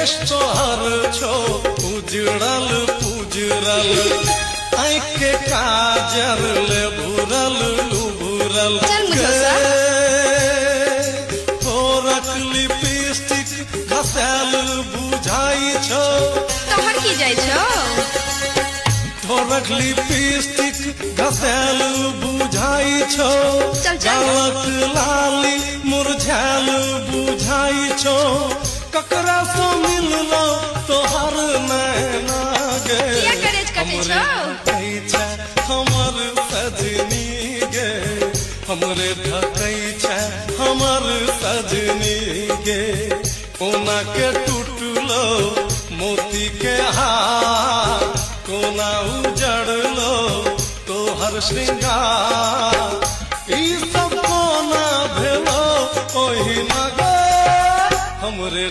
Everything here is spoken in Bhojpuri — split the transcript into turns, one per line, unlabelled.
केश तोहर छो उजड़ल पुजरल, आँख के काजर ले भूरल लुभुरल, तोरक लिपस्टिक घसेल बुझाई छो।
तोहर की जाय छो?
तोरक लिपस्टिक घसेल बुझाई छो, गलत लाली मुरझाल बुझाई छो। ककरा से मिललो तोहर नैना गे, हमरे ढकै छै हमर सजनी गे, हमरे ढकै छै हमर सजनी गे। कोना के टूटलो मोती के हार, कोना उजड़लो तोहर श्रृंगार, ई सब कोना भेलो ओहि ना गे हमरे।